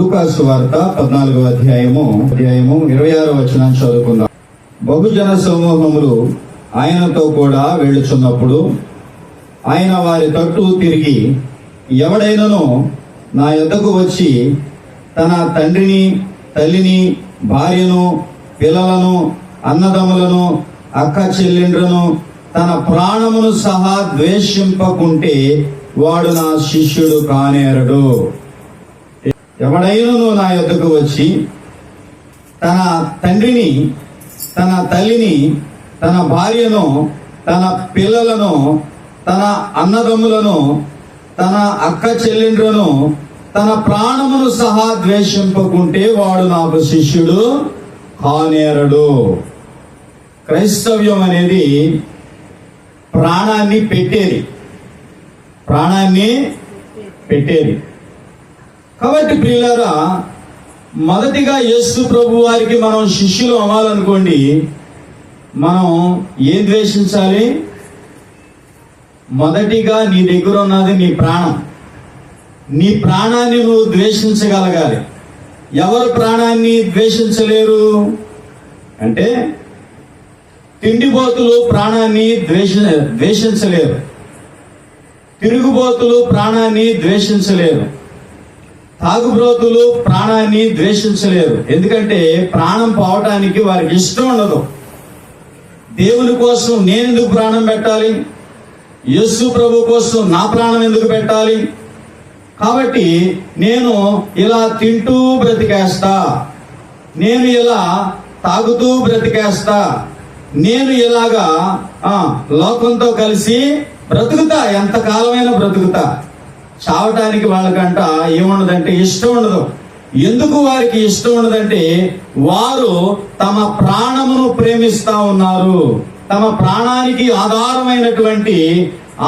లూకా సువార్త 14వ అధ్యాయము 26వ వచనం చదువుకుందాం. బహుజన సమూహములు ఆయనతో కూడా వెళ్ళుచున్నప్పుడు ఆయన వారి తట్టు తిరిగి, ఎవడైనను నా యొద్దకు వచ్చి తన తండ్రిని, తల్లిని, భార్యను, పిల్లలను, అన్నదమ్ములను, అక్క చెల్లెండ్రును, తన ప్రాణమును సహా ద్వేషింపకుంటే వాడు నా శిష్యుడు కానేరడు. ఎవడైనను నా యొద్దకు వచ్చి తన తండ్రిని, తన తల్లిని, తన భార్యను, తన పిల్లలను, తన అన్నదమ్ములను, తన అక్క చెల్లెండ్రును, తన ప్రాణమును సహా ద్వేషింపకుంటే వాడు నాకు శిష్యుడు కానేరడు. క్రైస్తవ్యం అనేది ప్రాణాన్ని పెట్టేది. కాబట్టి ప్రియులారా, మొదటిగా యేసు ప్రభు వారికి మనం శిష్యులు అవ్వాలనుకోండి, మనం ఏం ద్వేషించాలి? మొదటిగా నీ దగ్గర ఉన్నది నీ ప్రాణం. నీ ప్రాణాన్ని నువ్వు ద్వేషించగలగాలి. ఎవరు ప్రాణాన్ని ద్వేషించలేరు అంటే, తిండిబోతులు ప్రాణాన్ని ద్వేషించలేరు, తిరుగుబోతులు ప్రాణాన్ని ద్వేషించలేరు, తాగుబ్రోతులు ప్రాణాన్ని ద్వేషించలేరు. ఎందుకంటే ప్రాణం పోవటానికి వారికి ఇష్టం ఉండదు. దేవుని కోసం నేను ఎందుకు ప్రాణం పెట్టాలి? యేసు ప్రభు కోసం నా ప్రాణం ఎందుకు పెట్టాలి? కాబట్టి నేను ఇలా తింటూ బ్రతికేస్తా, నేను ఇలా తాగుతూ బ్రతికేస్తా, నేను ఇలాగా లోకంతో కలిసి బ్రతుకుతా, ఎంతకాలమైనా బ్రతుకుతా. చావటానికి వాళ్ళకంట ఏముండదంటే ఇష్టం ఉండదు. ఎందుకు వారికి ఇష్టం ఉండదంటే, వారు తమ ప్రాణమును ప్రేమిస్తా ఉన్నారు. తమ ప్రాణానికి ఆధారమైనటువంటి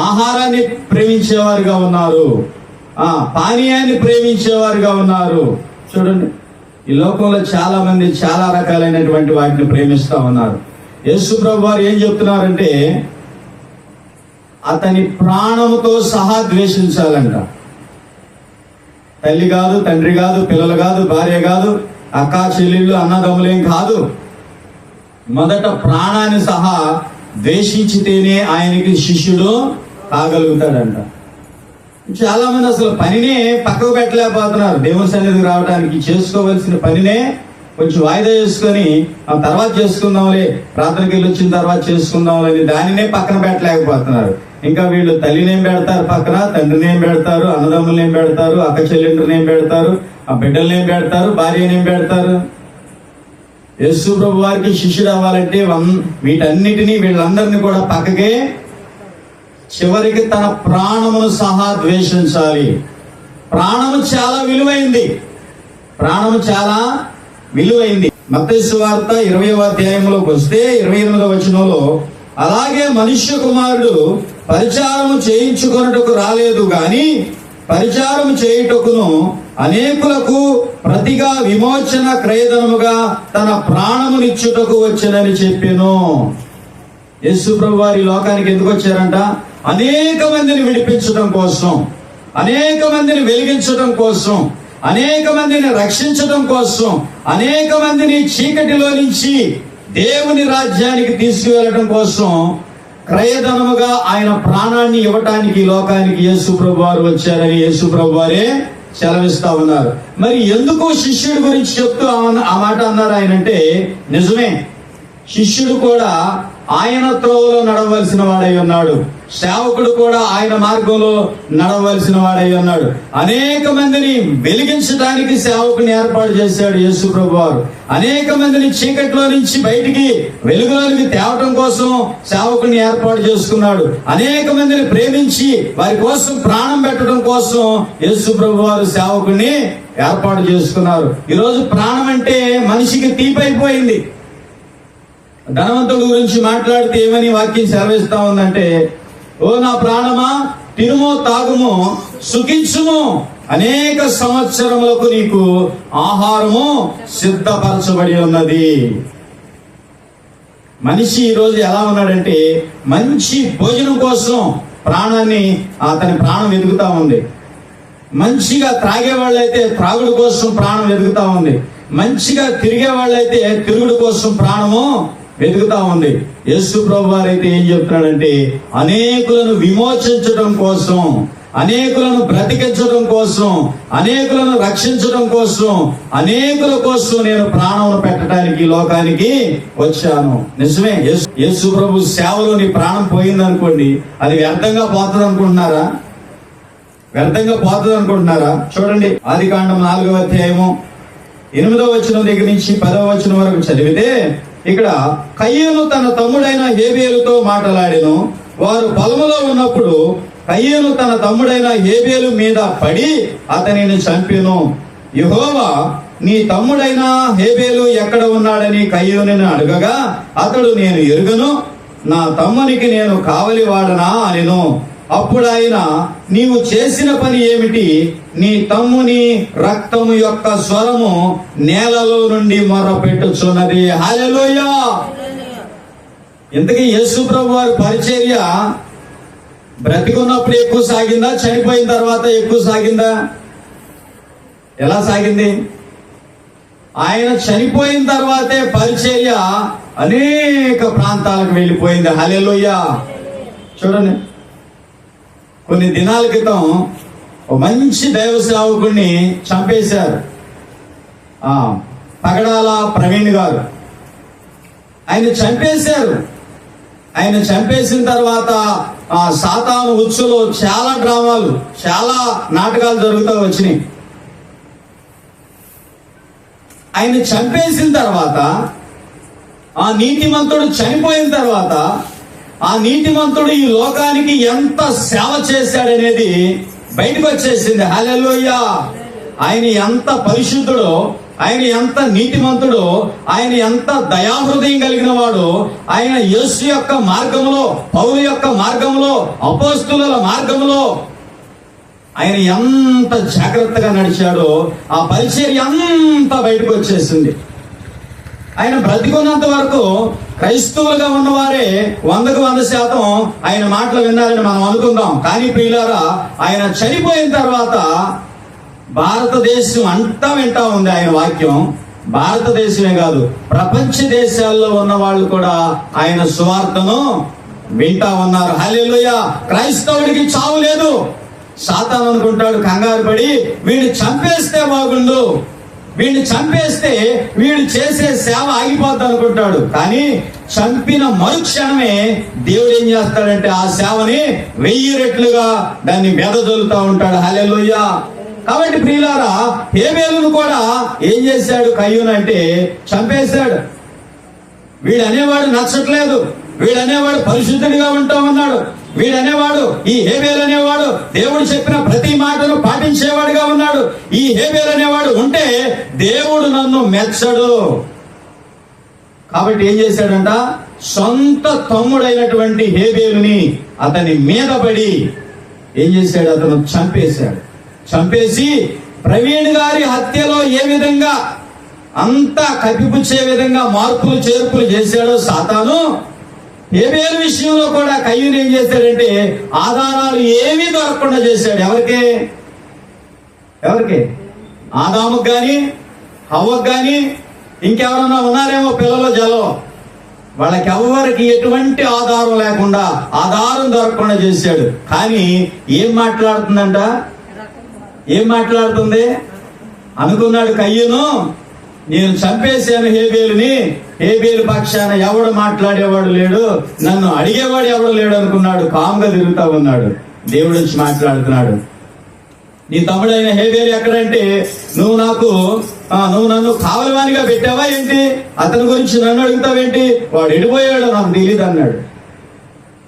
ఆహారాన్ని ప్రేమించేవారుగా ఉన్నారు, పానీయాన్ని ప్రేమించేవారుగా ఉన్నారు. చూడండి, ఈ లోకంలో చాలా మంది చాలా రకాలైనటువంటి వాటిని ప్రేమిస్తా ఉన్నారు. యేసు ప్రభు వారు ఏం చెప్తున్నారంటే, అతని ప్రాణముతో సహా ద్వేషించాలంట. తల్లి కాదు, తండ్రి కాదు, పిల్లలు కాదు, భార్య కాదు, అక్క చెల్లెళ్ళు, అన్నదమ్ములేం కాదు. మొదట ప్రాణాన్ని సహా ద్వేషించితేనే ఆయనకి శిష్యుడు కాగలుగుతాడంట. చాలా మంది అసలు పనినే పక్కకు పెట్టలేకపోతున్నారు. దేవుని సన్నిధికి రావడానికి చేసుకోవలసిన పనినే కొంచెం వాయిదా చేసుకొని ఆ తర్వాత చేసుకుందాంలే, ప్రార్థనకి వెళ్ళి వచ్చిన తర్వాత చేసుకుందాంలే, దానినే పక్కన పెట్టలేకపోతున్నారు. ఇంకా వీళ్ళు తల్లినేం పెడతారు పక్కన, తండ్రినేం పెడతారు, అన్నదమ్ములనేం పెడతారు, అక్క చెల్లెండ్రునేం పెడతారు, ఆ బిడ్డలనేం పెడతారు, భార్యనేం పెడతారు. యేసు ప్రభు వారికి శిష్యుడు అవ్వాలంటే వీటన్నిటినీ, వీళ్ళందరినీ కూడా పక్కకే, చివరికి తన ప్రాణమును సహా ద్వేషించాలి. ప్రాణము చాలా విలువైంది. మత్తయి సువార్త 20వ అధ్యాయంలోకి వస్తే 28వ వచనంలో, అలాగే మనుష్య కుమారుడు పరిచారము చేయించుకొనుటకు రాలేదు గాని పరిచారము చేయుటకును అనేకులకు ప్రతిగా విమోచన క్రయధనముగా తన ప్రాణమునిచ్చుటకు వచ్చెనని చెప్పెను. యేసు ప్రభు వారి లోకానికి ఎందుకు వచ్చారంట? అనేక మందిని విడిపించడం కోసం, అనేక మందిని వెలిగించడం కోసం, అనేక మందిని రక్షించడం కోసం, అనేక మందిని చీకటిలో నుంచి దేవుని రాజ్యానికి తీసుకువెళ్ళడం కోసం క్రయధనముగా ఆయన ప్రాణాన్ని ఇవ్వటానికి లోకానికి యేసు ప్రభు వారు వచ్చారని యేసు ప్రభు వారే సెలవిస్తా ఉన్నారు. మరి ఎందుకు శిష్యుడి గురించి చెప్తూ ఆ మాట అన్నారు ఆయన అంటే, నిజమే, శిష్యుడు కూడా ఆయన త్రోవలో నడవలసిన వాడై ఉన్నాడు. సేవకుడు కూడా ఆయన మార్గంలో నడవలసిన వాడై ఉన్నాడు. అనేక మందిని వెలిగించడానికి సేవకుని ఏర్పాటు చేశాడు యేసు ప్రభు వారు. అనేక మందిని చీకట్లో నుంచి బయటికి వెలుగులోనికి తేవటం కోసం సేవకుని ఏర్పాటు చేసుకున్నాడు. అనేక మందిని ప్రేమించి వారి కోసం ప్రాణం పెట్టడం కోసం యేసు ప్రభు వారు సేవకుని ఏర్పాటు చేసుకున్నారు. ఈరోజు ప్రాణం అంటే మనిషికి తీపైపోయింది. ధనవంతుడి గురించి మాట్లాడితే ఏమని వాక్యం సెలవిస్తా ఉందంటే, ఓ నా ప్రాణమా, తినుము తాగుము సుఖించుము, అనేక సంవత్సరములకు నీకు ఆహారము సిద్ధపరచబడి ఉన్నది. మనిషి ఈరోజు ఎలా ఉన్నాడంటే, మంచి భోజనం కోసం అతని ప్రాణం వెతుకుతా ఉంది. మంచిగా త్రాగే వాళ్ళైతే త్రాగుడు కోసం ప్రాణం వెతుకుతా ఉంది. మంచిగా తిరిగే వాళ్ళైతే తిరుగుడు కోసం ప్రాణము వెతుకుతా ఉంది. యేసు ప్రభు వారు అయితే ఏం చెప్తున్నాడంటే, అనేకులను విమోచించడం కోసం, అనేకులను బ్రతికించడం కోసం, అనేకులను రక్షించడం కోసం, అనేకుల కోసం నేను ప్రాణం పెట్టడానికి ఈ లోకానికి వచ్చాను. నిజమే, యేసు ప్రభు సేవలో నీ ప్రాణం పోయిందనుకోండి, అది వ్యర్థంగా పోతుంది అనుకుంటున్నారా? వ్యర్థంగా పోతుంది అనుకుంటున్నారా? చూడండి, ఆదికాండం 4వ అధ్యాయము 8వ వచనం దగ్గర నుంచి 10వ వచనం వరకు చదివితే, ఇక్కడ కయ్యూను తన తమ్ముడైన హేబేలుతో మాట్లాడెను. వారు పొలములో ఉన్నప్పుడు కయ్యూను తన తమ్ముడైన హేబేలు మీద పడి అతనిని చంపెను. యెహోవా నీ తమ్ముడైన హేబేలు ఎక్కడ ఉన్నాడని కయ్యూనుని అడగగా అతడు, నేను ఎరుగను, నా తమ్మునికి నేను కావలి వాడనా అనెను. అప్పుడు ఆయన, నీవు చేసిన పని ఏమిటి? నీ తమ్ముని రక్తము యొక్క స్వరము నేలలో నుండి మొర్రపెట్టుచున్నది. హల్లెలూయా. ఇంతకీ యేసు ప్రభు వారి పరిచర్య బ్రతికున్నప్పుడు ఎక్కువ సాగిందా, చనిపోయిన తర్వాత ఎక్కువ సాగిందా? ఎలా సాగింది? ఆయన చనిపోయిన తర్వాతే పరిచర్య అనేక ప్రాంతాలకు వెళ్ళిపోయింది. హల్లెలూయా. చూడండి, కొన్ని దినాల క్రితం ఒక మంచి దైవ సేవకుడిని చంపేశారు, పగడాల ప్రవీణ్ గారు. ఆయన చంపేశారు. ఆయన చంపేసిన తర్వాత సాతాను ఉచ్చులో చాలా డ్రామాలు, చాలా నాటకాలు జరుగుతూ వచ్చినాయి. ఆయన చంపేసిన తర్వాత, ఆ నీతిమంతుడు చనిపోయిన తర్వాత, ఆ నీతిమంతుడు ఈ లోకానికి ఎంత సేవ చేశాడనేది బయటకు వచ్చేసింది. హల్లెలూయా. ఆయన ఎంత పరిశుద్ధుడో, ఆయన ఎంత నీతిమంతుడో, ఆయన ఎంత దయాహృదయం కలిగిన వాడు, ఆయన యేసు యొక్క మార్గంలో, పౌలు యొక్క మార్గంలో, అపోస్తుల మార్గంలో ఆయన ఎంత జాగ్రత్తగా నడిచాడో ఆ పరిచర్య అంతా బయటకు వచ్చేసింది. ఆయన బ్రతికున్నంత వరకు క్రైస్తవులుగా ఉన్నవారే 100% ఆయన మాటలు విన్నారని మనం అనుకుందాం. కానీ ప్రియులారా, ఆయన చనిపోయిన తర్వాత భారతదేశం అంతా వింటా ఉంది ఆయన వాక్యం. భారతదేశమే కాదు, ప్రపంచ దేశాల్లో ఉన్న వాళ్ళు కూడా ఆయన సువార్తను వింటా ఉన్నారు. హల్లెలూయా. క్రైస్తవుడికి చావు లేదు. సాతాను అనుకుంటాడు కంగారు పడి, వీడిని చంపేస్తే బాగుండు, వీడిని చంపేస్తే వీడు చేసే సేవ ఆగిపోద్ది అనుకుంటాడు. కానీ చంపిన మరుక్షణమే దేవుడు ఏం చేస్తాడంటే ఆ సేవని 1000 రెట్లుగా దాన్ని వెదజల్లుతా ఉంటాడు. హల్లెలూయా. కాబట్టి ప్రియులారా, హేబేలును కూడా ఏం చేశాడు కయ్యూను అంటే చంపేశాడు. వీడనేవాడు నచ్చట్లేదు, వీడనేవాడు పరిశుద్ధుడిగా ఉంటా ఉన్నాడు, వీడనేవాడు, ఈ హేబేలు అనేవాడు దేవుడు చెప్పిన ప్రతి మాటను పాటించేవాడుగా ఉన్నాడు. ఈ హేబేలు అనేవాడు ఉంటే దేవుడు నన్ను మెచ్చడు. కాబట్టి ఏం చేశాడంట, సొంత తమ్ముడైనటువంటి హేబేలుని అతని మీద పడి ఏం చేశాడు, అతను చంపేశాడు. చంపేసి ప్రవీణ్ గారి హత్యలో ఏ విధంగా అంతా కప్పిపుచ్చే విధంగా మార్పులు చేర్పులు చేశాడో సాతాను, హేబేలు విషయంలో కూడా కయ్యూను ఏం చేశాడంటే ఆధారాలు ఏమీ దొరకకుండా చేశాడు. ఎవరికి? ఆదాముకు గాని, హవ్వకు గాని, ఇంకెవరన్నా ఉన్నారేమో పిల్లలు జలో, వాళ్ళకి ఎవరికి ఎటువంటి ఆధారం లేకుండా, ఆధారం దొరకకుండా చేశాడు. కానీ ఏం మాట్లాడుతుంది అనుకున్నాడు కయ్యూను, నేను చంపేశాను హేబేలుని, హేబేలు పక్షాన ఎవడు మాట్లాడేవాడు లేడు, నన్ను అడిగేవాడు ఎవడు లేడు అనుకున్నాడు. కామ్గా తిరుగుతా ఉన్నాడు. దేవుడు వచ్చి మాట్లాడుతున్నాడు, నీ తమ్ముడైన హేబేలు ఎక్కడంటే, నువ్వు నన్ను కావలవానిగా పెట్టావా ఏంటి? అతని గురించి నన్ను అడుగుతావేంటి? వాడు ఎడిపోయాడో నాకు తెలియదు అన్నాడు.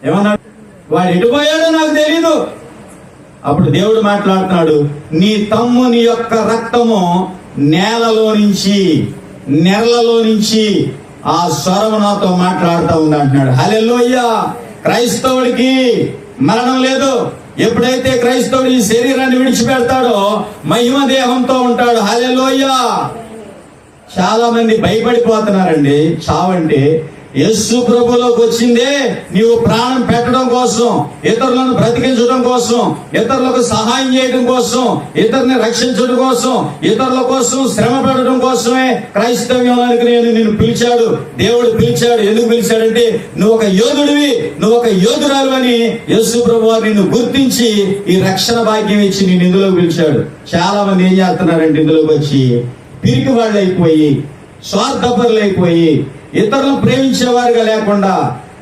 ఏమన్నాడు? వాడు ఎడిపోయాడో నాకు తెలీదు. అప్పుడు దేవుడు మాట్లాడుతున్నాడు, నీ తమ్ముని యొక్క రక్తము నేలలో నుంచి, నెరలలో నుంచి ఆ స్వరము నాతో మాట్లాడుతూ ఉంది అంటున్నాడు. హల్లెలూయా. క్రైస్తవుడికి మరణం లేదు. ఎప్పుడైతే క్రైస్తవుడు ఈ శరీరాన్ని విడిచిపెడతాడో మహిమ దేహంతో ఉంటాడు. హల్లెలూయా. చాలా మంది భయపడిపోతున్నారండి చావంటే. యేసు ప్రభులోకి వచ్చిందే నీవు ప్రాణం పెట్టడం కోసం, ఇతరులను బ్రతికించడం కోసం, ఇతరులకు సహాయం చేయడం కోసం, ఇతరుని రక్షించడం కోసం, ఇతరుల కోసం శ్రమ పెట్టడం కోసమే క్రైస్తవ్యానికి నిన్ను పిలిచాడు. దేవుడు పిలిచాడు. ఎందుకు పిలిచాడంటే నువ్వు ఒక యోధుడివి, నువ్వు ఒక యోధురాలు అని యేసు ప్రభు వారు నిన్ను గుర్తించి ఈ రక్షణ భాగ్యం ఇచ్చి నిన్ను ఇందులోకి పిలిచాడు. చాలా మంది ఏం చేస్తున్నారంటే ఇందులోకి వచ్చి పిరికి వాళ్ళు అయిపోయి, స్వార్థపరులు అయిపోయి, ఇతరులను ప్రేమించేవారుగా లేకుండా,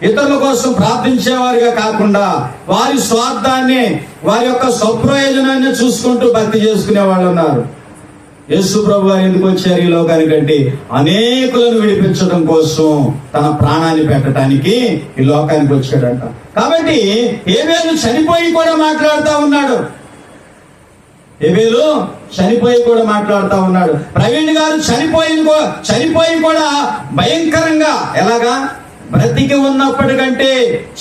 ఇతరుల కోసం ప్రార్థించేవారుగా కాకుండా, వారి స్వార్థాన్ని, వారి యొక్క స్వప్రయోజనాన్ని చూసుకుంటూ భక్తి చేసుకునే వాళ్ళు ఉన్నారు. యేసు ప్రభు వారు ఎందుకు వచ్చారు ఈ లోకానికంటే అనేకులను విడిపించడం కోసం, తన ప్రాణాన్ని పెట్టడానికి ఈ లోకానికి వచ్చాడంట. కాబట్టి హేబేలు చనిపోయి కూడా మాట్లాడుతూ ఉన్నాడు. హేబేలు చనిపోయి కూడా మాట్లాడుతూ ఉన్నాడు. ప్రవీణ్ గారు చనిపోయి కూడా భయంకరంగా, ఎలాగా, బ్రతికి ఉన్నప్పటికంటే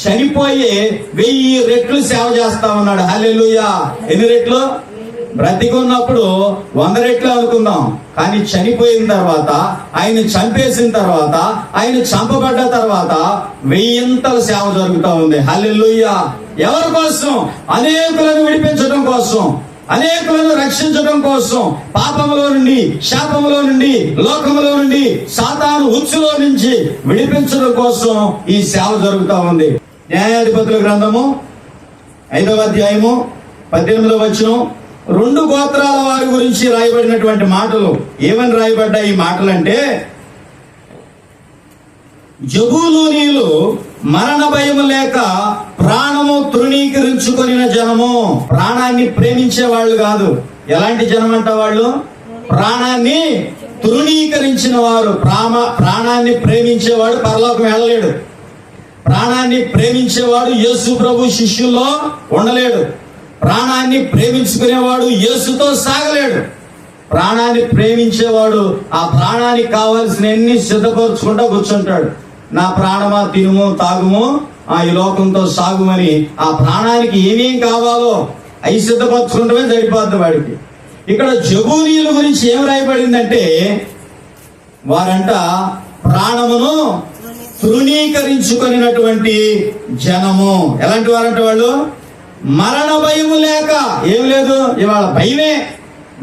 చనిపోయి 1000 రెట్లు సేవ చేస్తా ఉన్నాడు. హల్లెలూయా. ఎన్ని రెట్లు? బ్రతికి ఉన్నప్పుడు 100 రెట్లు అనుకుందాం, కానీ చనిపోయిన తర్వాత, ఆయన చంపేసిన తర్వాత, ఆయన చంపబడ్డ తర్వాత 1000 సేవ జరుగుతూ ఉంది. హల్లెలూయా. ఎవరి కోసం? అనేకులను విడిపించడం కోసం, అనేకులను రక్షించడం కోసం, పాపములో నుండి, శాపములో నుండి, లోకములో నుండి, సాతాను ఉచ్చులో నుంచి విడిపించడం కోసం ఈ సేవ జరుగుతూ ఉంది. న్యాయాధిపతుల గ్రంథము 5వ అధ్యాయము 18వ వచనం, 2 గోత్రాల వారి గురించి రాయబడినటువంటి మాటలు. ఏమని రాయబడ్డాయి ఈ మాటలు అంటే, జబూలూనీయులు మరణ భయము లేక ప్రాణము తృణీకరించుకొనిన జనము. ప్రాణాన్ని ప్రేమించే వాళ్ళు కాదు. ఎలాంటి జనం అంట వాళ్ళు? ప్రాణాన్ని తృణీకరించిన వారు. ప్రాణాన్ని ప్రేమించేవాడు పరలోకం వెళ్ళలేడు. ప్రాణాన్ని ప్రేమించేవాడు యేసు ప్రభు శిష్యుల్లో ఉండలేడు. ప్రాణాన్ని ప్రేమించుకునేవాడు యేసుతో సాగలేడు. ప్రాణాన్ని ప్రేమించేవాడు ఆ ప్రాణానికి కావాల్సినవన్నీ సిద్ధపరుచుకుంటూ కూర్చుంటాడు. నా ప్రాణమా తినుము తాగుము ఈ లోకంతో సాగుమని ఆ ప్రాణానికి ఏమేం కావాలో అవి సిద్ధపరచుకుంటమే సరిపోద్ది వాడికి. ఇక్కడ జబూలీయుల గురించి ఏం రాయబడిందంటే, వారంట ప్రాణమును తృణీకరించుకున్నటువంటి జనము. ఎలాంటి వారంట వాళ్ళు? మరణ భయము లేక. ఏం లేదు, ఇవాళ భయమే.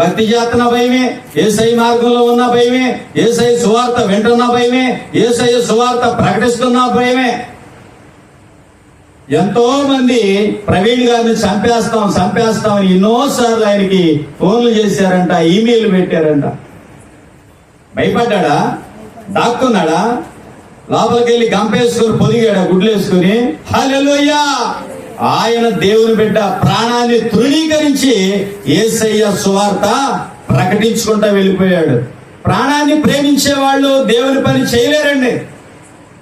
భక్తి చేస్తున్న భయమే, యేసయ్య మార్గంలో ఉన్న భయమే, యేసయ్య సువార్త వింటున్న భయమే, యేసయ్య సువార్త ప్రకటిస్తున్న భయమే. ఎంతో మంది ప్రవీణ్ గారిని చంపేస్తామని ఎన్నోసార్లు ఆయనకి ఫోన్లు చేశారంట, ఈమెయిల్ పెట్టారంట. భయపడ్డా? దాక్కున్నాడా? లోపలికి వెళ్ళి గంపేసుకుని పొదిగాడా గుడ్లు వేసుకుని? హల్లెలూయా. ఆయన దేవుని బిడ్డ ప్రాణాన్ని తృణీకరించి యేసయ్య సువార్త ప్రకటించుకుంటా వెళ్ళిపోయాడు. ప్రాణాన్ని ప్రేమించే వాళ్ళు దేవుని పని చేయలేరండి.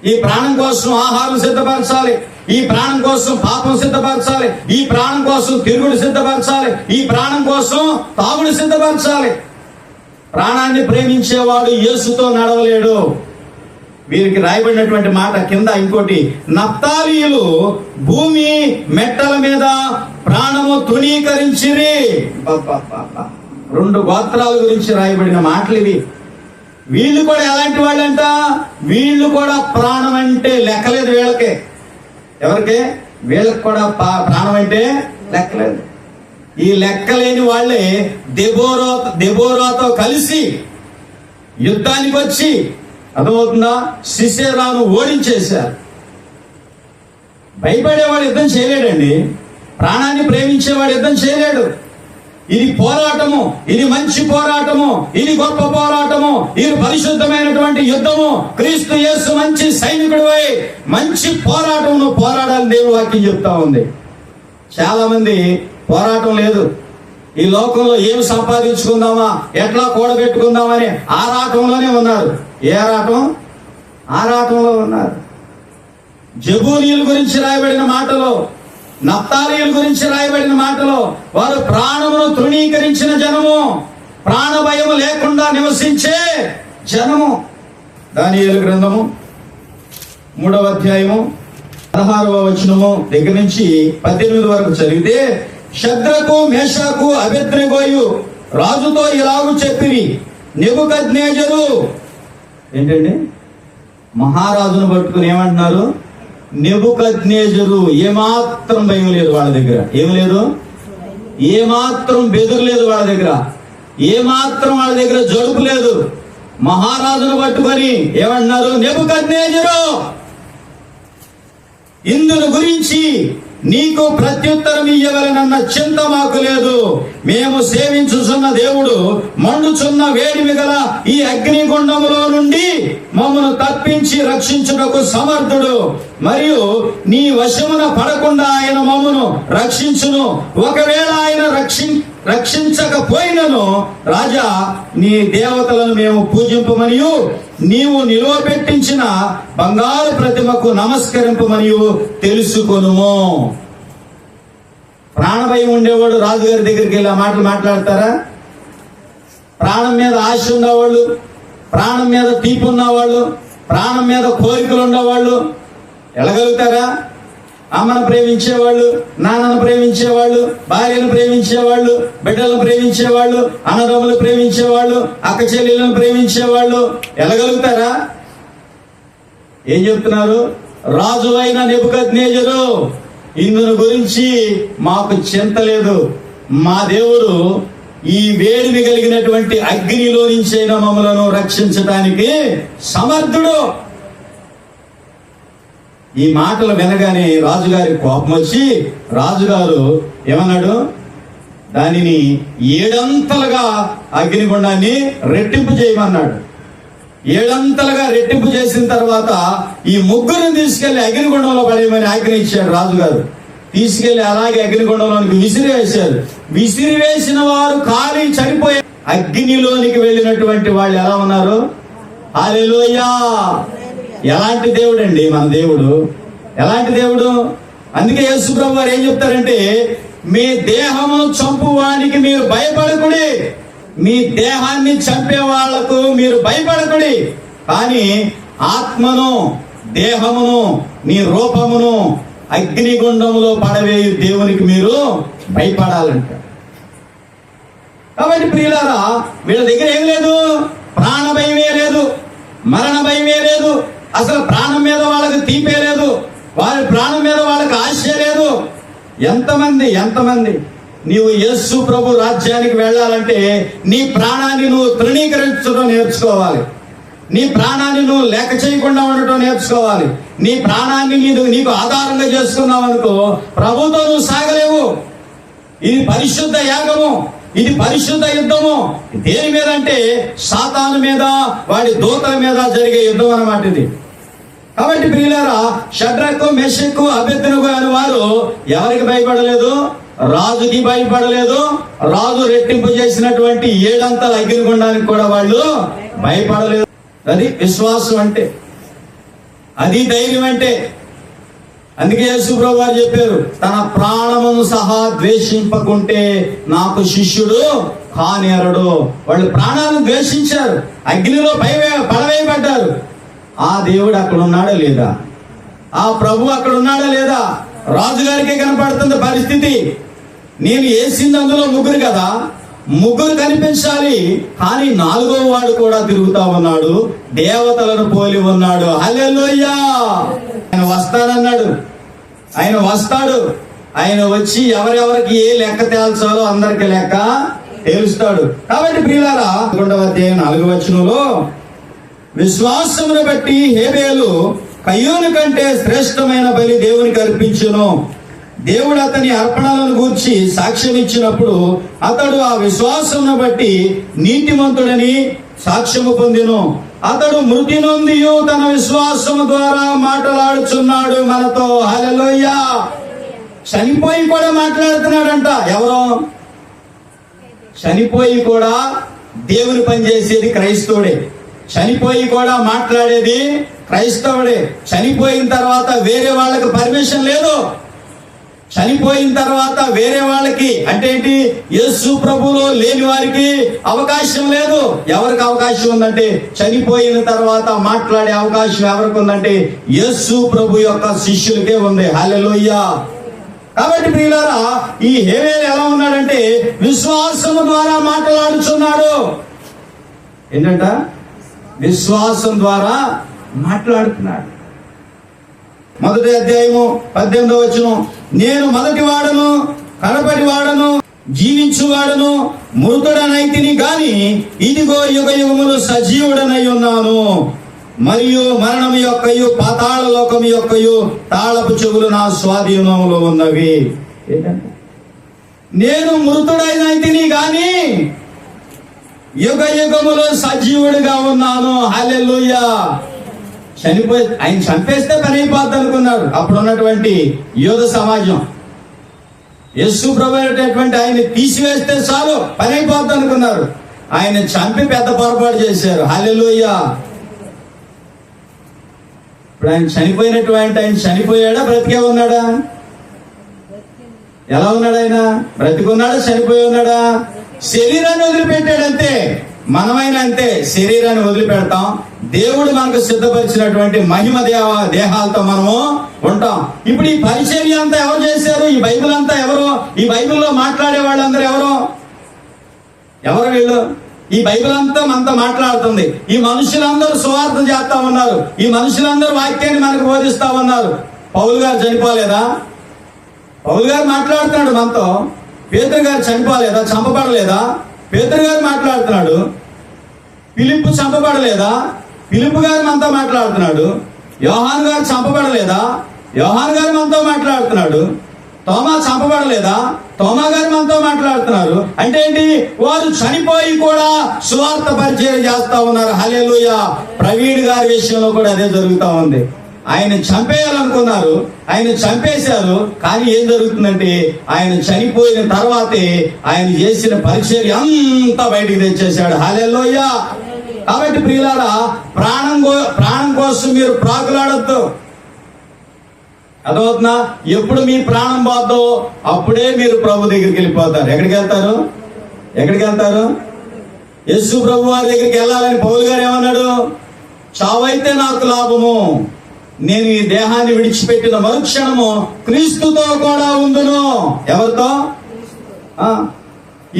ఈ ప్రాణం కోసం ఆహారం సిద్ధపరచాలి, ఈ ప్రాణం కోసం పాపం సిద్ధపరచాలి, ఈ ప్రాణం కోసం తిరుగుడు సిద్ధపరచాలి, ఈ ప్రాణం కోసం తాగుడు సిద్ధపరచాలి. ప్రాణాన్ని ప్రేమించేవాడు యేసుతో నడవలేడు. వీరికి రాయబడినటువంటి మాట కింద ఇంకోటి, నఫ్తాలీయులు భూమి మెట్టల మీద ప్రాణము తృణీకరించిరి. 2 గోత్రాల గురించి రాయబడిన మాటలు ఇవి. వీళ్ళు కూడా ఎలాంటి వాళ్ళంట? వీళ్ళు కూడా ప్రాణం అంటే లెక్కలేదు వీళ్ళకే. ఎవరికే? వీళ్ళకి కూడా ప్రాణం అంటే లెక్కలేదు. ఈ లెక్కలేని వాళ్ళే దెబోరాతో కలిసి యుద్ధానికి వచ్చి, అర్థమవుతుందా, సిసెరాను ఓడించేశారు. భయపడేవాడు యుద్ధం చేయలేడండి. ప్రాణాన్ని ప్రేమించేవాడు యుద్ధం చేయలేడు. ఇది పోరాటము, ఇది మంచి పోరాటము, ఇది గొప్ప పోరాటము, ఇది పరిశుద్ధమైనటువంటి యుద్ధము. క్రీస్తు యేసు మంచి సైనికుడివై మంచి పోరాటమును పోరాడాలని దేవుని వాక్యం చెప్తా ఉంది. చాలా మంది పోరాటం లేదు, ఈ లోకంలో ఏం సంపాదించుకుందామా, ఎట్లా కూడబెట్టుకుందామని ఆరాటంలోనే ఉన్నారు. ఏ ఆరాటం? ఆరాటంలో ఉన్నారు. జబూలీయుల గురించి రాయబడిన మాటలో, నఫ్తాలీయుల గురించి రాయబడిన మాటలో, వారు ప్రాణమును తృణీకరించిన జనము, ప్రాణ భయము లేకుండా నివసించే జనము. దానియేలు గ్రంథము 3వ అధ్యాయము 16వ వచనము దగ్గర నుంచి 18 వరకు చదివితే, షద్రకు మేషాకు అబేద్నెగోయు రాజుతో ఇలాగు చెప్పిరి, నెబుకద్నెజరు. ఏంటండి? మహారాజును పట్టుకుని ఏమంటున్నారు? నెబుకద్నెజరు. ఏమాత్రం భయం లేదు వాళ్ళ దగ్గర. ఏం లేదు? ఏమాత్రం బెదురు లేదు వాళ్ళ దగ్గర. ఏమాత్రం వాళ్ళ దగ్గర జడుపు లేదు. మహారాజును పట్టుకొని ఏమంటున్నారు? నెబుకద్నెజరు, ఇందును గురించి నీకు ప్రత్యుత్తరం ఇయ్యవలెనన్న చింత మాకు లేదు. మేము సేవించుచున్న దేవుడు మండుచున్న వేడిమి గల ఈ అగ్నిగుండములో నుండి మమ్మను తప్పించి రక్షించుటకు సమర్థుడు. మరియు నీ వశమున పడకుండా ఆయన మమ్మను రక్షించును. ఒకవేళ ఆయన రక్షించకపోయినను రాజా, నీ దేవతలను మేము పూజింపమనియు నీవు నిలువబెట్టించిన బంగారు ప్రతిమకు నమస్కరింపమనియు తెలుసుకొనుము. ప్రాణభయం ఉండేవాడు రాజుగారి దగ్గరికి వెళ్ళి ఆ మాటలు మాట్లాడతారా? ప్రాణం మీద ఆశ ఉన్నవాళ్ళు, ప్రాణం మీద తీపి ఉన్నవాళ్ళు, ప్రాణం మీద కోరికలు ఉన్నవాళ్ళు వెళ్ళగలుగుతారా? అమ్మను ప్రేమించేవాళ్ళు, నాన్నను ప్రేమించేవాళ్ళు, భార్యను ప్రేమించేవాళ్ళు, బిడ్డలను ప్రేమించేవాళ్ళు, అన్నదమ్ములు ప్రేమించేవాళ్ళు, అక్క చెల్లెలను ప్రేమించేవాళ్ళు వెళ్ళగలుగుతారా? ఏం చెప్తున్నారు? రాజు అయిన నెబుకద్నెజరు, ఇందును గురించి మాకు చింత లేదు. మా దేవుడు ఈ వేడిమి కలిగినటువంటి అగ్నిలో నుంచైనా మమ్మలను రక్షించడానికి సమర్థుడు. ఈ మాటలు వినగానే రాజుగారి కోపం వచ్చి రాజుగారు ఏమన్నాడు? దానిని 7 అంతలుగా అగ్నిగుండాన్ని రెట్టింపు చేయమన్నాడు. 7 అంతలుగా రెట్టింపు చేసిన తర్వాత ఈ ముగ్గురిని తీసుకెళ్లి అగ్నిగుండంలో పడేయమని ఆజ్ఞ ఇచ్చాడు రాజుగారు. తీసుకెళ్లి అలాగే అగ్నిగుండంలోనికి విసిరివేశారు. విసిరివేసిన వారు కాలి చనిపోయే అగ్నిలోనికి వెళ్ళినటువంటి వాళ్ళు ఎలా ఉన్నారు? హల్లెలూయా! ఎలాంటి దేవుడు అండి మన దేవుడు? ఎలాంటి దేవుడు? అందుకే యేసు ప్రభు వారు ఏం చెప్తారంటే, మీ దేహమును చంపువానికి మీరు భయపడకుడి, మీ దేహాన్ని చంపే వాళ్లకు మీరు భయపడకుడి, కానీ ఆత్మను, దేహమును, నీ రూపమును అగ్నిగుండములో పడవేయు దేవునికి మీరు భయపడాలంట. కాబట్టి ప్రియులారా, వీళ్ళ దగ్గర ఏం లేదు? ప్రాణ భయమే లేదు, మరణ భయమే లేదు, అసలు ప్రాణం మీద వాళ్ళకి తీపే లేదు, వారి ప్రాణం మీద వాళ్ళకి ఆశ లేదు. ఎంతమంది నీవు యేసు ప్రభు రాజ్యానికి వెళ్ళాలంటే నీ ప్రాణాన్ని నువ్వు తృణీకరించడం నేర్చుకోవాలి. నీ ప్రాణాన్ని నువ్వు లెక్క చేయకుండా ఉండటం నేర్చుకోవాలి. నీ ప్రాణాన్ని నీకు ఆధారంగా చేసుకున్నావు అనుకో, ప్రభుతో నువ్వు సాగలేవు. ఇది పరిశుద్ధ యాగము, ఇది పరిశుద్ధ యుద్ధము. దేని మీద అంటే సాతాను మీద, వాడి దూతల మీద జరిగే యుద్ధం అన్నమాట ఇది. కాబట్టి ప్రియులారా, షడ్రకు, మెషకు, అబేద్నెగో అనే వారు ఎవరికి భయపడలేదు? రాజుకి భయపడలేదు. రాజు రెట్టింపు చేసినటువంటి 7 అంతల అగ్నిగుండానికి కూడా వాళ్ళు భయపడలేదు. అది విశ్వాసం అంటే, అది ధైర్యం అంటే. అందుకే యేసు ప్రభువు వారు చెప్పారు, తన ప్రాణమును సహా ద్వేషింపకుంటే నాకు శిష్యుడు కానేరడు. వాళ్ళు ప్రాణాలను ద్వేషించారు, అగ్నిలో పడవేయబడ్డారు. ఆ దేవుడు అక్కడ ఉన్నాడా లేదా? ఆ ప్రభు అక్కడ ఉన్నాడా లేదా? రాజుగారికే కనపడుతుంది పరిస్థితి. నేను వేసింది అందులో 3 కదా, 3 కనిపించాలి, కానీ 4వ వాడు కూడా తిరుగుతా ఉన్నాడు, దేవతలను పోలి ఉన్నాడు. హల్లెలూయా! ఆయన వస్తానన్నాడు, ఆయన వస్తాడు. ఆయన వచ్చి ఎవరెవరికి ఏ లెక్క తేల్చాలో అందరికి లెక్క తేలుస్తాడు. కాబట్టి ప్రియులారా, 1వ అధ్యాయం 4వ వచనంలో, విశ్వాసమును బట్టి హేబేలు కయ్యూను కంటే శ్రేష్టమైన బలి దేవునికి అర్పించును. దేవుడు అతని అర్పణలను గూర్చి సాక్ష్యం ఇచ్చినప్పుడు అతడు ఆ విశ్వాసమును బట్టి నీతిమంతుడని సాక్ష్యము పొందెను. అతడు మృతి నొందియు తన విశ్వాసము ద్వారా మాట్లాడుచున్నాడు మనతో. హల్లెలూయా! చనిపోయి కూడా మాట్లాడుతున్నాడంట. ఎవరో చనిపోయి కూడా దేవుని పనిచేసేది క్రైస్తవుడే. చనిపోయి కూడా మాట్లాడేది క్రైస్తవుడే. చనిపోయిన తర్వాత వేరే వాళ్ళకి పర్మిషన్ లేదు. చనిపోయిన తర్వాత వేరే వాళ్ళకి అంటే ఏంటి? యేసు ప్రభువులో లేని వారికి అవకాశం లేదు. ఎవరికి అవకాశం ఉందంటే, చనిపోయిన తర్వాత మాట్లాడే అవకాశం ఎవరికి ఉందంటే యేసు ప్రభు యొక్క శిష్యులకే ఉంది. హల్లెలూయా! కాబట్టి ప్రియులారా, ఈ హేబేలు ఎలా ఉన్నాడంటే విశ్వాసము ద్వారా మాట్లాడుచున్నాడు. ఏంటంట? విశ్వాసం ద్వారా మాట్లాడుతున్నాడు. 1వ అధ్యాయము 18వ వచనం, నేను మొదటి వాడను కడపటి వాడను జీవించువాడను మృతుడనైతిని గాని ఇదిగో యుగ యుగములు సజీవుడనై ఉన్నాను, మరియు మరణం యొక్కయు పాతాళ లోకం యొక్కయు తాళపు చెవులు నా స్వాధీనంలో ఉన్నవి. ఏంటంటే నేను మృతుడైనైతిని గాని యుగ యుగములు సజీవుడిగా ఉన్నాను. హల్లెలూయా. ఆయన చంపేస్తే పని అయిపోద్ది అనుకున్నారు అప్పుడు ఉన్నటువంటి యోధ సమాజం. యేసు ప్రభు అనేటటువంటి ఆయన తీసివేస్తే చాలు పని అయిపోద్ది అనుకున్నారు. ఆయన చంపి పెద్ద పొరపాటు చేశారు. హల్లెలూయా. ఇప్పుడు ఆయన చనిపోయినటువంటి ఆయన చనిపోయాడా బ్రతికే ఉన్నాడా? ఎలా ఉన్నాడు ఆయన? బ్రతికున్నాడా చనిపోయి ఉన్నాడా? శరీరాన్ని వదిలిపెట్టాడంతే. మనమైనా అంతే, శరీరాన్ని వదిలిపెడతాం. దేవుడు మనకు సిద్ధపరిచినటువంటి మహిమ దేహాలతో మనము ఉంటాం. ఇప్పుడు ఈ పరిచర్య అంతా ఎవరు చేశారు? ఈ బైబిల్ అంతా ఎవరు? ఈ బైబిల్లో మాట్లాడే వాళ్ళందరూ ఎవరు వీళ్ళు? ఈ బైబిల్ అంతా మనతో మాట్లాడుతుంది. ఈ మనుషులందరూ సువార్త చేస్తా ఉన్నారు. ఈ మనుషులందరూ వాక్యాన్ని మనకు బోధిస్తా ఉన్నారు. పౌలు గారు చనిపోలేదా? పౌలు గారు మాట్లాడుతున్నాడు మనతో. పేతురు గారు చనిపోలేదా? చంపబడలేదా? పేతురు గారు మాట్లాడుతున్నాడు. ఫిలిప్పు చంపబడలేదా? ఫిలిప్పు గారు మనతో మాట్లాడుతున్నాడు. యోహాను గారు చంపబడలేదా? యోహాను గారు మనతో మాట్లాడుతున్నాడు. తోమా చంపబడలేదా? తోమా గారు మనతో మాట్లాడుతున్నారు. అంటే ఏంటి? వారు చనిపోయి కూడా సువార్త పరిచయం చేస్తా ఉన్నారు. హల్లెలూయా. ప్రవీణ్ గారి విషయంలో కూడా అదే జరుగుతా ఉంది. ఆయన చంపేయాలనుకున్నారు, ఆయన చంపేశారు. కానీ ఏం జరుగుతుందంటే ఆయన చనిపోయిన తర్వాతే ఆయన చేసిన పరిచర్య అంతా బయటికి తెచ్చేశాడు. హల్లెలూయా. కాబట్టి ప్రియులారా, ప్రాణం కోసం మీరు ప్రాకులాడొద్దు. అదవుతున్నా? ఎప్పుడు మీ ప్రాణం పోద్దో అప్పుడే మీరు ప్రభు దగ్గరికి వెళ్ళిపోతారు. ఎక్కడికి వెళ్తారు? యేసు ప్రభు వారి దగ్గరికి వెళ్ళాలని పౌలు గారు ఏమన్నాడు? చావైతే నాకు లాభము, నేను ఈ దేహాన్ని విడిచిపెట్టిన మరుక్షణము క్రీస్తుతో కూడా ఉందును. ఎవరితో?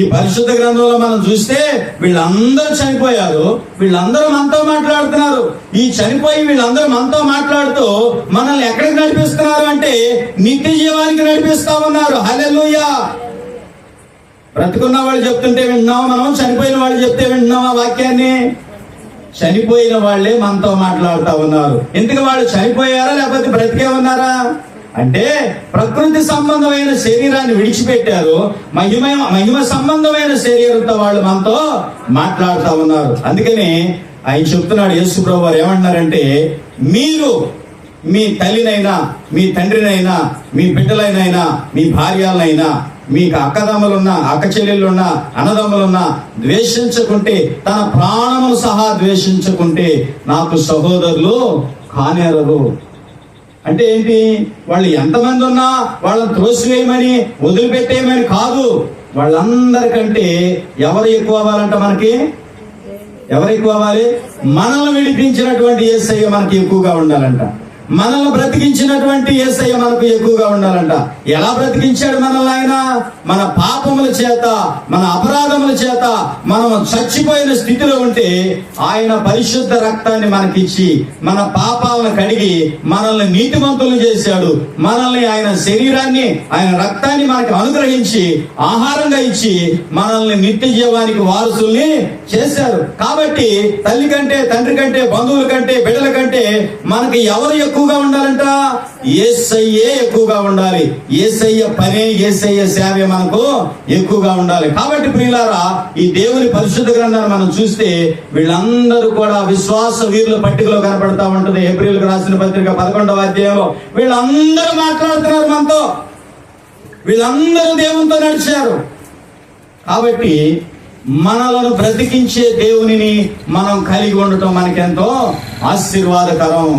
ఈ పరిశుద్ధ గ్రంథంలో మనం చూస్తే వీళ్ళందరూ చనిపోయారు. వీళ్ళందరూ మనతో మాట్లాడుతున్నారు. ఈ చనిపోయి వీళ్ళందరూ మనతో మాట్లాడుతూ మనల్ని ఎక్కడికి నడిపిస్తున్నారు అంటే నిత్య జీవానికి నడిపిస్తా ఉన్నారు. హల్లెలూయా. బ్రతుకున్న వాళ్ళు చెప్తుంటే వింటున్నావా మనం? చనిపోయిన వాళ్ళు చెప్తే వింటున్నావా వాక్యాన్ని? చనిపోయిన వాళ్ళే మనతో మాట్లాడుతూ ఉన్నారు. ఎందుకు? వాళ్ళు చనిపోయారా లేకపోతే బ్రతికే ఉన్నారా? అంటే ప్రకృతి సంబంధమైన శరీరాన్ని విడిచిపెట్టారు. మహిమ సంబంధమైన శరీరంతో వాళ్ళు మనతో మాట్లాడుతూ ఉన్నారు. అందుకని ఆయన చెప్తున్నాడు, యేసు ప్రభు వారు ఏమంటున్నారంటే, మీరు మీ తల్లినైనా, మీ తండ్రినైనా, మీ బిడ్డలైనా, మీ భార్యలైనా, మీకు అక్కదమ్ములున్నా, అక్క చెల్లెళ్ళున్నా, అన్నదమ్ములున్నా ద్వేషించకుంటే, తన ప్రాణములు సహా ద్వేషించకుంటే నాకు సహోదరులు కానేరరు. అంటే ఏంటి? వాళ్ళు ఎంతమంది ఉన్నా వాళ్ళని త్రోసివేయమని, వదిలిపెట్టేయమని కాదు. వాళ్ళందరికంటే ఎవరు ఎక్కువ అవ్వాలంట? మనకి ఎవరు ఎక్కువ అవ్వాలి? మనల్ని విడిపించినటువంటి యేసయ్య మనకి ఎక్కువగా ఉండాలంట. మనల్ని బ్రతికించినటువంటి యేసయ్య మనకు ఎక్కువగా ఉండాలంట. ఎలా బ్రతికించాడు మనల్ని ఆయన? మన పాపముల చేత, మన అపరాధముల చేత మనం చచ్చిపోయిన స్థితిలో ఉంటే ఆయన పరిశుద్ధ రక్తాన్ని మనకిచ్చి మన పాపాలను కడిగి మనల్ని నీతిమంతులను చేశాడు. మనల్ని ఆయన శరీరాన్ని, ఆయన రక్తాన్ని మనకి అనుగ్రహించి ఆహారంగా ఇచ్చి మనల్ని నిత్య జీవానికి వారసుల్ని చేశారు. కాబట్టి తల్లి కంటే, తండ్రి కంటే, బంధువుల కంటే, బిడ్డల కంటే మనకి ఎవరు ఎక్కువగా ఉండాలంట? యేసయ్యే ఎక్కువగా ఉండాలి. యేసయ్య పనే, యేసయ్య సేవే మనకు ఎక్కువగా ఉండాలి. కాబట్టి ప్రియులారా, ఈ దేవుని పరిశుద్ధ గ్రంథాన్ని మనం చూస్తే వీళ్ళందరూ కూడా విశ్వాస వీరుల పట్టికలో కనపడతా ఉంటుంది. ఏప్రిల్కి రాసిన పత్రిక 11వ అధ్యాయంలో వీళ్ళందరూ మాట్లాడుతున్నారు మనతో. వీళ్ళందరూ దేవునితో నడిచారు. కాబట్టి మనలను బ్రతికించే దేవునిని మనం కలిగి ఉండటం మనకెంతో ఆశీర్వాదకరం.